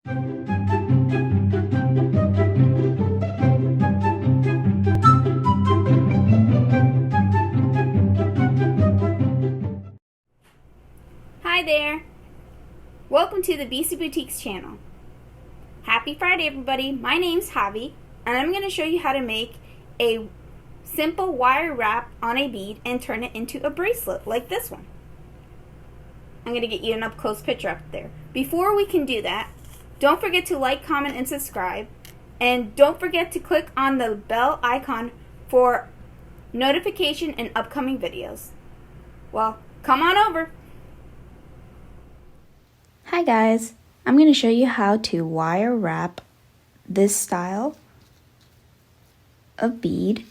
Hi there! Welcome to the BC Boutiques channel. Happy Friday, everybody! My name's Javi, and I'm going to show you how to make a simple wire wrap on a bead and turn it into a bracelet like this one. I'm going to get you an up-close picture up there. Before we can do that, don't forget to like, comment, and subscribe. And don't forget to click on the bell icon for notification and upcoming videos. Well, come on over! Hi guys, I'm going to show you how to wire wrap this style of bead,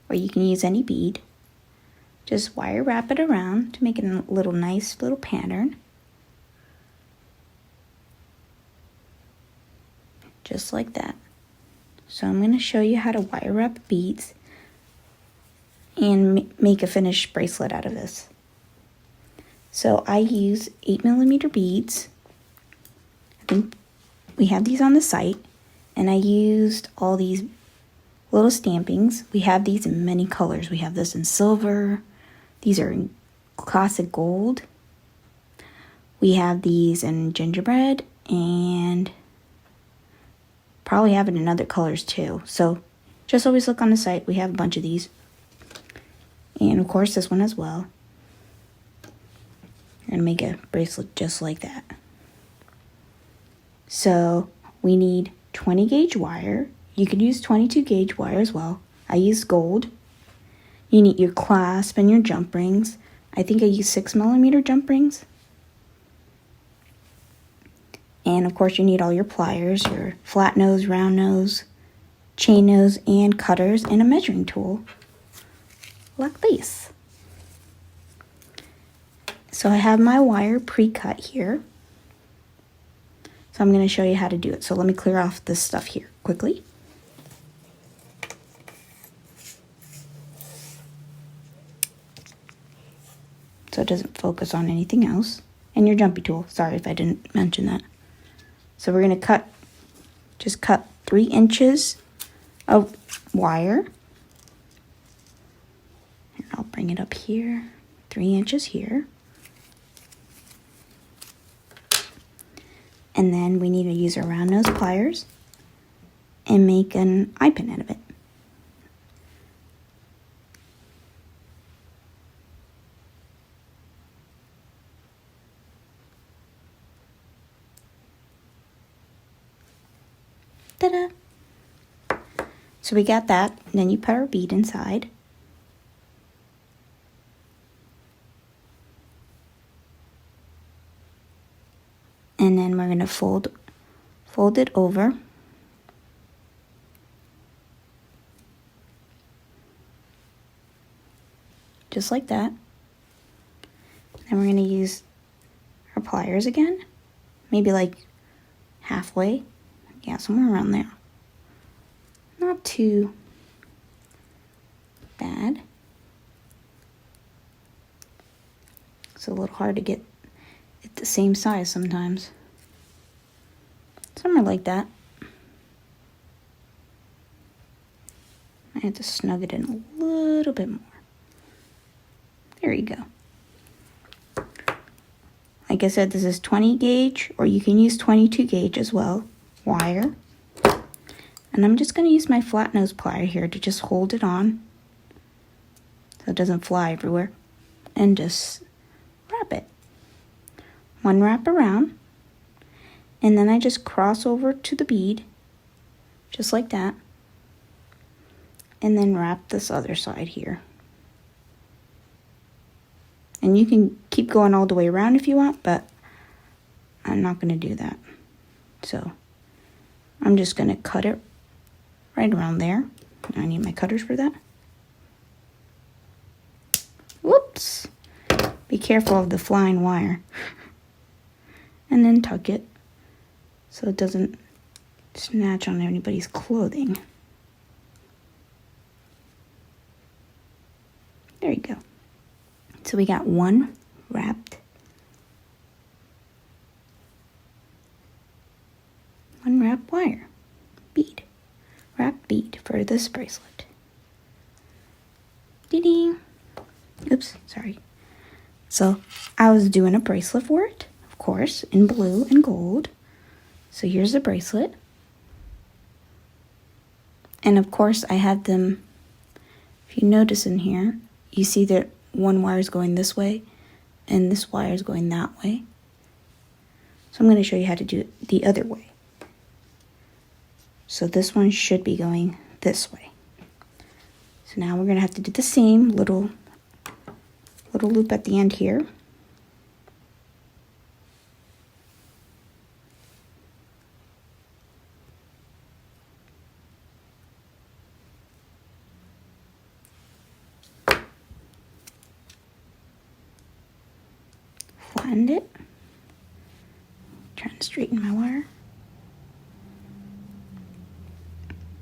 or you can use any bead. Just wire wrap it around to make it a little nice little pattern. Just like that. So I'm going to show you how to wire wrap beads and make a finished bracelet out of this. So I use 8mm beads. I think we have these on the site, and I used all these little stampings. We have these in many colors. We have this in silver. These are in classic gold. We have these in gingerbread, and probably have it in other colors too. So just always look on the site. We have a bunch of these. And of course this one as well. And make a bracelet just like that. So we need 20 gauge wire. You could use 22 gauge wire as well. I use gold. You need your clasp and your jump rings. I think I use 6mm jump rings. And of course you need all your pliers, your flat nose, round nose, chain nose, and cutters, and a measuring tool like this. So I have my wire pre-cut here. So I'm going to show you how to do it. So let me clear off this stuff here quickly. So it doesn't focus on anything else. And your jumpy tool. Sorry if I didn't mention that. So we're going to just cut 3 inches of wire. And I'll bring it up here. 3 inches here. And then we need to use our round nose pliers and make an eye pin out of it. Ta-da! So we got that, and then you put our bead inside. And then we're going to fold it over. Just like that. Then we're going to use our pliers again. Maybe like halfway. Yeah, somewhere around there. Not too bad. It's a little hard to get it the same size sometimes. Somewhere like that. I have to snug it in a little bit more. There you go. Like I said, this is 20 gauge, or you can use 22 gauge as well, wire. And I'm just going to use my flat nose plier here to just hold it on so it doesn't fly everywhere. And just wrap it. One wrap around, and then I just cross over to the bead, just like that, and then wrap this other side here. And you can keep going all the way around if you want, but I'm not going to do that. So I'm just going to cut it right around there. I need my cutters for that. Whoops! Be careful of the flying wire. And then tuck it so it doesn't snatch on anybody's clothing. There you go. So we got one wrapped. wrap wire, wrap bead for this bracelet. Ding! Oops, sorry. So I was doing a bracelet for it, of course, in blue and gold. So here's the bracelet. And of course I had them, if you notice in here, you see that one wire is going this way and this wire is going that way. So I'm going to show you how to do it the other way. So this one should be going this way. So now we're going to have to do the same little loop at the end here. Flattened it. Trying to straighten my wire.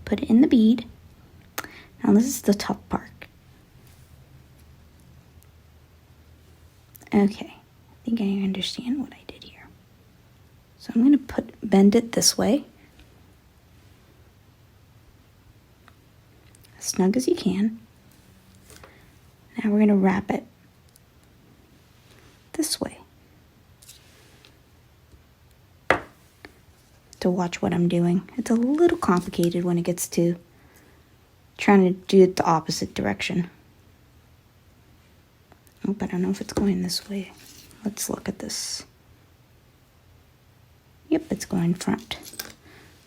Put it in the bead. Now this is the top part. Okay, I think I understand what I did here. So I'm going to bend it this way. As snug as you can. Now we're going to wrap it this way. To watch what I'm doing. It's a little complicated when it gets to trying to do it the opposite direction. Oh, I don't know if it's going this way. Let's look at this. Yep, it's going front.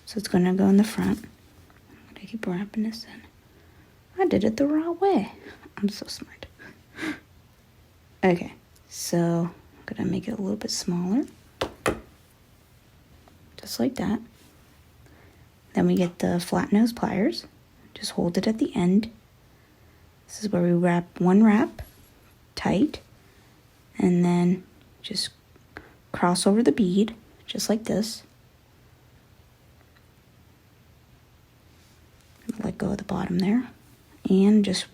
So it's going to go in the front. I'm going to keep wrapping this in. I did it the wrong way. I'm so smart. Okay, so I'm going to make it a little bit smaller. Just like that. Then we get the flat nose pliers. Just hold it at the end. This is where we wrap one wrap tight, and then just cross over the bead, just like this. Let go of the bottom there, and just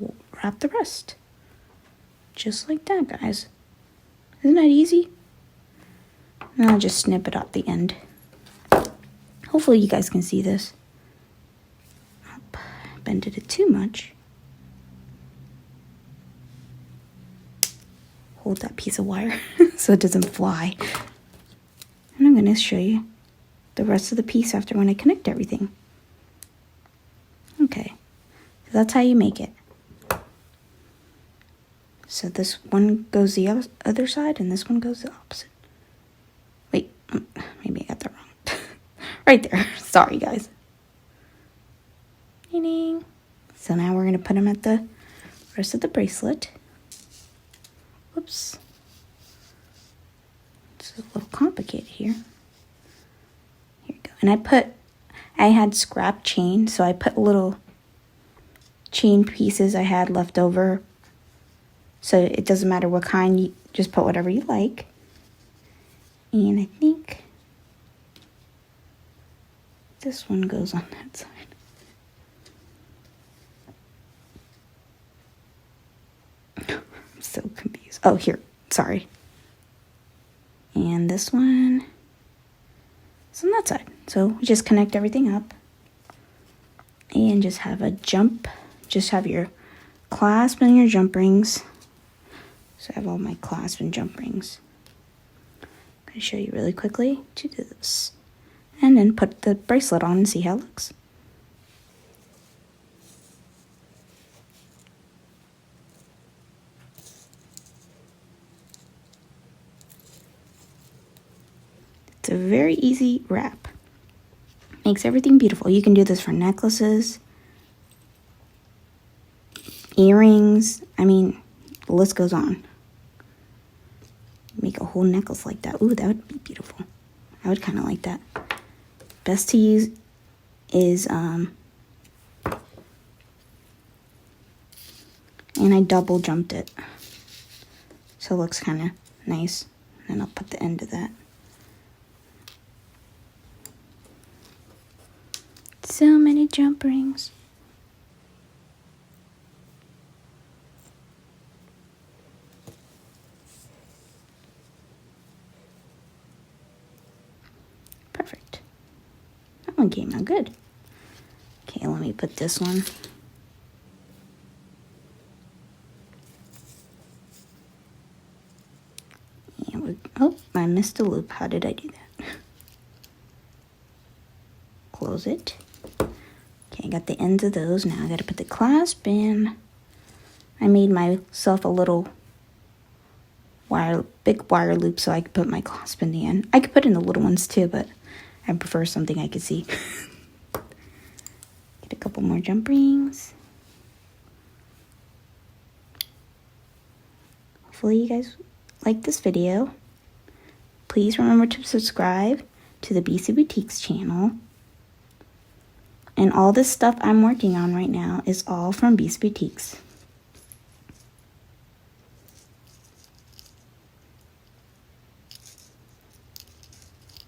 wrap the rest. Just like that, guys. Isn't that easy? And I'll just snip it off the end. Hopefully you guys can see this. Oh, bended it too much. Hold that piece of wire so it doesn't fly. And I'm going to show you the rest of the piece after when I connect everything. Okay, so that's how you make it. So this one goes the other side and this one goes the opposite. Wait, maybe I got that wrong. Right there. Sorry, guys. Ding. So now we're going to put them at the rest of the bracelet. Whoops. This is a little complicated here. Here we go. And I had scrap chain, so I put little chain pieces I had left over. So it doesn't matter what kind, you just put whatever you like. And I think this one goes on that side. I'm so confused. Oh, here. Sorry. And this one is on that side. So we just connect everything up. And just have a jump. Just have your clasp and your jump rings. So I have all my clasp and jump rings. I'm going to show you really quickly to do this. And then put the bracelet on and see how it looks. It's a very easy wrap. Makes everything beautiful. You can do this for necklaces, earrings. I mean, the list goes on. Make a whole necklace like that. Ooh, that would be beautiful. I would kind of like that. Best to use is, and I double jumped it. So it looks kind of nice. And I'll put the end of that. So many jump rings. Perfect. one came out good. Okay, let me put this one. Oh, I missed a loop. How did I do that? Close it. Okay, I got the ends of those. Now I gotta put the clasp in. I made myself a little big wire loop so I could put my clasp in the end. I could put in the little ones too, but I prefer something I could see. Get a couple more jump rings. Hopefully you guys like this video. Please remember to subscribe to the BC Boutiques channel. And all this stuff I'm working on right now is all from BC Boutiques.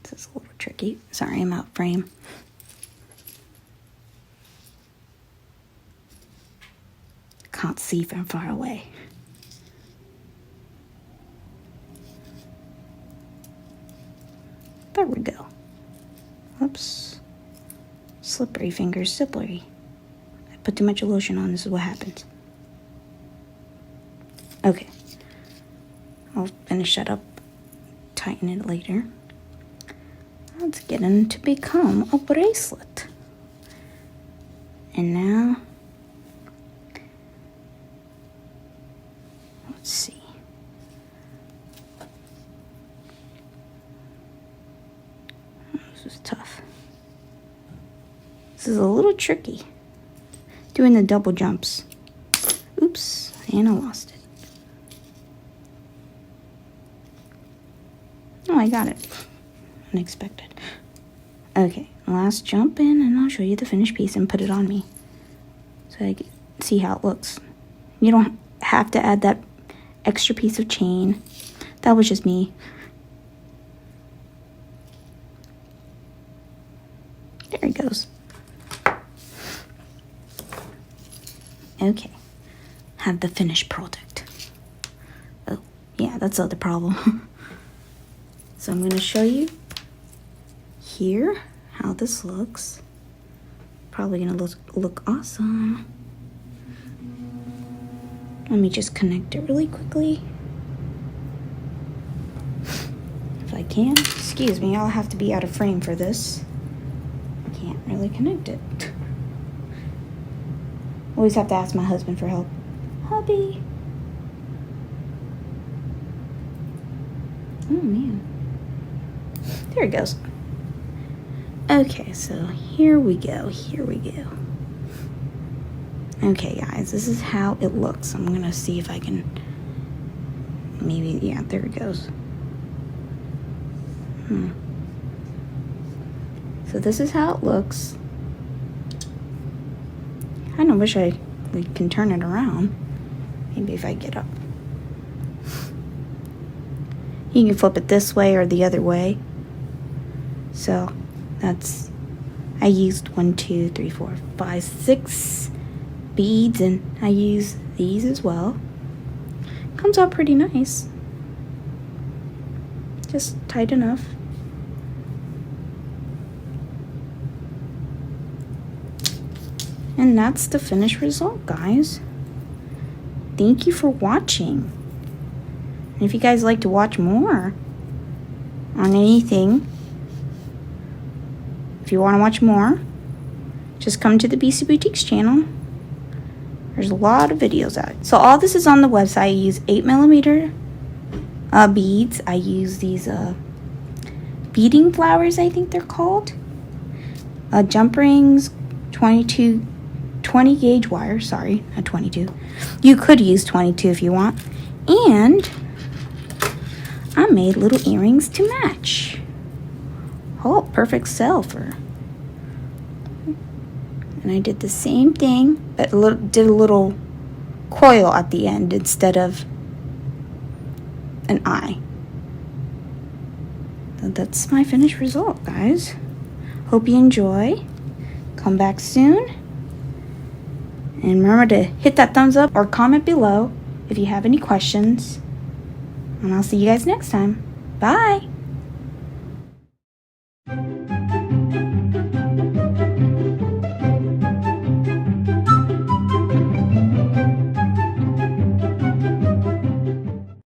This is a little tricky. Sorry, I'm out frame. Can't see from far away. There we go. Oops. Slippery fingers, slippery. I put too much lotion on, this is what happens. Okay. I'll finish that up, tighten it later. Let's get it to become a bracelet. And now, let's see. This is tough. This is a little tricky. Doing the double jumps. Oops, and I lost it. Oh, I got it. Unexpected. Okay, last jump in, and I'll show you the finished piece and put it on me, so I can see how it looks. You don't have to add that extra piece of chain. That was just me. There it goes. Okay, have the finished product. Oh, yeah, that's not the problem. So I'm going to show you here how this looks. Probably going to look awesome. Let me just connect it really quickly. If I can. Excuse me, I'll have to be out of frame for this. I can't really connect it. Always have to ask my husband for help. Hubby. Oh man. There it goes. Okay, so here we go. Here we go. Okay, guys, this is how it looks. I'm gonna see if I can maybe, yeah, there it goes. So this is how it looks. I kind of wish we can turn it around. Maybe if I get up. You can flip it this way or the other way. So that's, I used 1, 2, 3, 4, 5, 6 beads, and I use these as well. Comes out pretty nice. Just tight enough. And that's the finished result, guys. Thank you for watching. And if you guys like to watch more on anything, if you want to watch more, just come to the BC Boutiques channel. There's a lot of videos out. So all this is on the website. I use 8mm beads. I use these beading flowers, I think they're called. Jump rings, 20 gauge wire, sorry, not 22. You could use 22 if you want. And I made little earrings to match. Oh, perfect sell for. And I did the same thing, but did a little coil at the end instead of an eye. So that's my finished result, guys. Hope you enjoy. Come back soon. And remember to hit that thumbs up or comment below if you have any questions. And I'll see you guys next time. Bye.